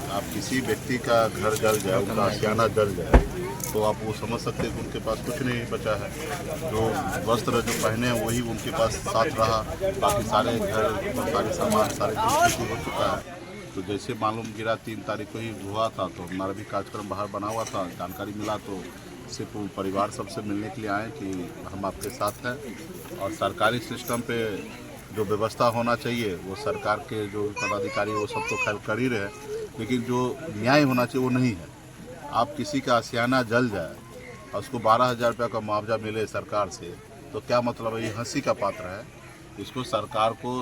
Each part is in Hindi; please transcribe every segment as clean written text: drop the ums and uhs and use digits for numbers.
आप किसी व्यक्ति का घर जल जाए, उनका आशियाना जल जाए, तो आप वो समझ सकते हैं कि उनके पास कुछ नहीं बचा है। जो वस्त्र जो पहने हैं वही उनके पास साथ रहा, बाकी सारे घर, सारे सामान, सारे कुछ हो चुका है। तो जैसे मालूम गिरा 3 तारीख को ही हुआ था, तो हमारा भी कार्यक्रम बाहर बना हुआ था। जानकारी मिला तो सिर्फ परिवार सबसे मिलने के लिए आए कि हम आपके साथ हैं, और सरकारी सिस्टम पे जो व्यवस्था होना चाहिए वो सरकार के जो पदाधिकारी वो सब तो खैर कर ही रहे हैं, लेकिन जो न्याय होना चाहिए वो नहीं है। आप किसी का आशियाना जल जाए और उसको 12,000 रुपये का मुआवजा मिले सरकार से, तो क्या मतलब है? ये हंसी का पात्र है। इसको सरकार को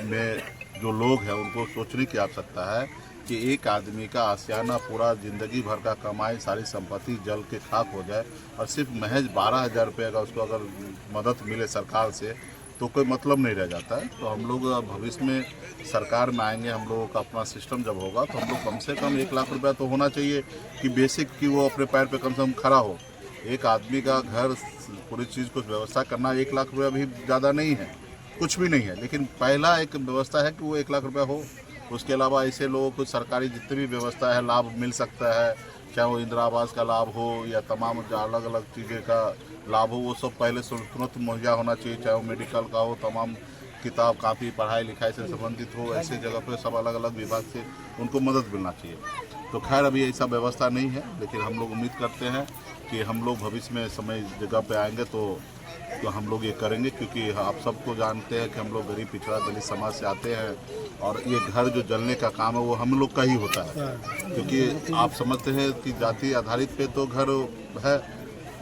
में जो लोग हैं उनको सोचने की आवश्यकता है कि एक आदमी का आशियाना पूरा ज़िंदगी भर का कमाई, सारी संपत्ति जल के खाक हो जाए, और सिर्फ महज 12,000 रुपये का उसको अगर मदद मिले सरकार से तो कोई मतलब नहीं रह जाता है। तो हम लोग भविष्य में सरकार में आएंगे, हम लोगों का अपना सिस्टम जब होगा तो हम लोग कम से कम 1 लाख रुपया तो होना चाहिए कि बेसिक कि वो अपने पैर पे कम से कम खड़ा हो। एक आदमी का घर, पूरी चीज़ को व्यवस्था करना 1 लाख रुपया भी ज़्यादा नहीं है, कुछ भी नहीं है, लेकिन पहला एक व्यवस्था है कि वो 1 लाख रुपया हो। उसके अलावा ऐसे लोगों को सरकारी जितनी भी व्यवस्था है लाभ मिल सकता है, चाहे वो इंदिरा आवास का लाभ हो या तमाम जो अलग अलग चीज़ें का लाभ हो, वो सब पहले तुरंत मुहैया होना चाहिए। चाहे वो मेडिकल का हो, तमाम किताब कापी पढ़ाई लिखाई से संबंधित हो, ऐसे जगह पे सब अलग अलग विभाग से उनको मदद मिलना चाहिए। तो खैर अभी ऐसा व्यवस्था नहीं है, लेकिन हम लोग उम्मीद करते हैं कि हम लोग भविष्य में समय जगह पे आएंगे तो हम लोग ये करेंगे, क्योंकि आप सबको जानते हैं कि हम लोग गरीब पिछड़ा दलित समाज से आते हैं, और ये घर जो जलने का काम है वो हम लोग का ही होता है। क्योंकि आप समझते हैं कि जाति आधारित पे तो घर है,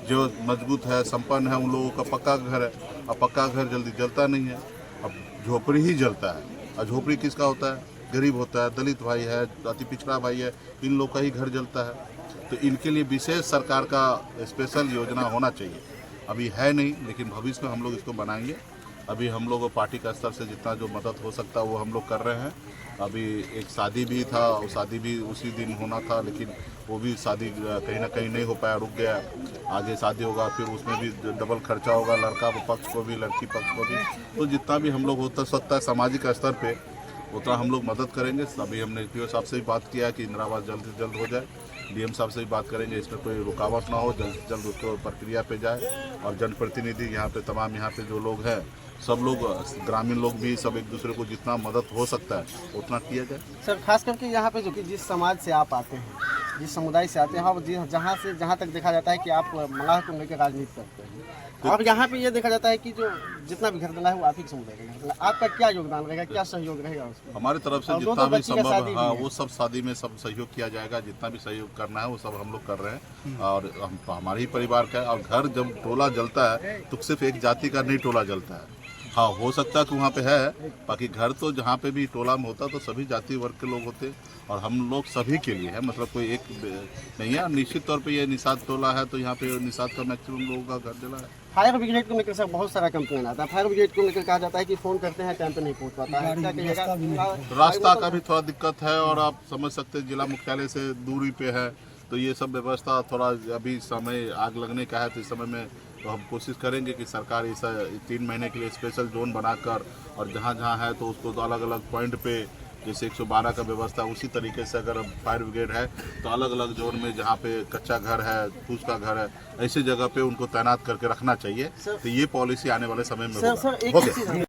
जो मजबूत है, संपन्न है, उन लोगों का पक्का घर है, और पक्का घर जल्दी जलता नहीं है। अब झोपड़ी ही जलता है, और झोपड़ी किसका होता है? गरीब होता है, दलित भाई है, जाति पिछड़ा भाई है, इन लोग का ही घर जलता है। तो इनके लिए विशेष सरकार का स्पेशल योजना होना चाहिए। अभी है नहीं, लेकिन भविष्य में हम लोग इसको बनाएंगे। अभी हम लोग पार्टी का स्तर से जितना जो मदद हो सकता है वो हम लोग कर रहे हैं। अभी एक शादी भी था, वो शादी भी उसी दिन होना था, लेकिन वो भी शादी कहीं ना कहीं नहीं हो पाया, रुक गया। आगे शादी होगा, फिर उसमें भी डबल खर्चा होगा, लड़का पक्ष को भी लड़की पक्ष को भी। तो जितना भी हम लोग हो सकता है सामाजिक स्तर पे उतना हम लोग मदद करेंगे। अभी हमने डी.ओ. साहब से भी बात किया कि इंदिरा आवास जल्द से जल्द हो जाए। डी.एम. साहब से भी बात करेंगे, इसमें कोई रुकावट ना हो, जल्द से जल्द उसको प्रक्रिया पे जाए। और जनप्रतिनिधि यहाँ पे तमाम यहाँ पे जो लोग हैं, सब लोग, ग्रामीण लोग भी सब एक दूसरे को जितना मदद हो सकता है उतना किया जाए। सर खास करके यहाँ पे जो कि जिस समाज से आप आते हैं, जिस समुदाय से आते हैं, आप जहाँ तक देखा जाता है कि आप मलाह को लेकर राजनीति करते हैं, और यहाँ पे ये देखा जाता है कि जो जितना भी घर डला है वो आप ही समुदाय का घर डला। आपका क्या योगदान रहेगा, क्या सहयोग रहेगा उसमें? हमारी तरफ से जितना भी संभव, हाँ, वो सब शादी में सब सहयोग किया जाएगा। जितना भी सहयोग करना है वो सब हम लोग कर रहे हैं, और हमारे ही परिवार का है। और घर जब टोला जलता है तो सिर्फ एक जाति का नहीं टोला जलता है। हाँ, हो सकता है कि वहाँ पे है, बाकी घर तो जहाँ पे भी टोला में होता तो सभी जाति वर्ग के लोग होते, और हम लोग सभी के लिए है, मतलब कोई एक नहीं है। निश्चित तौर पे ये निषाद टोला है तो यहाँ पे निषाद का मैक्सिमम लोगों का घर जला है। फायर ब्रिगेड को लेकर सर बहुत सारा कंप्लेन आता है। फायर ब्रिगेड को लेकर कहा जाता है कि फ़ोन करते हैं टाइम पे नहीं पहुँच पाता है, क्या कहिएगा? रास्ता का भी थोड़ा दिक्कत है, और आप समझ सकते हैं जिला मुख्यालय से दूरी पे है, तो ये सब व्यवस्था थोड़ा अभी समय आग लगने का है। तो इस समय में तो हम कोशिश करेंगे कि सरकार इस 3 महीने के लिए स्पेशल जोन बनाकर, और जहाँ जहाँ है तो उसको तो अलग अलग पॉइंट पे, जैसे 112 का व्यवस्था उसी तरीके से अगर फायर ब्रिगेड है तो अलग अलग जोन में जहाँ पे कच्चा घर है, फूस का घर है, ऐसी जगह पे उनको तैनात करके रखना चाहिए। तो ये पॉलिसी आने वाले समय में होगा।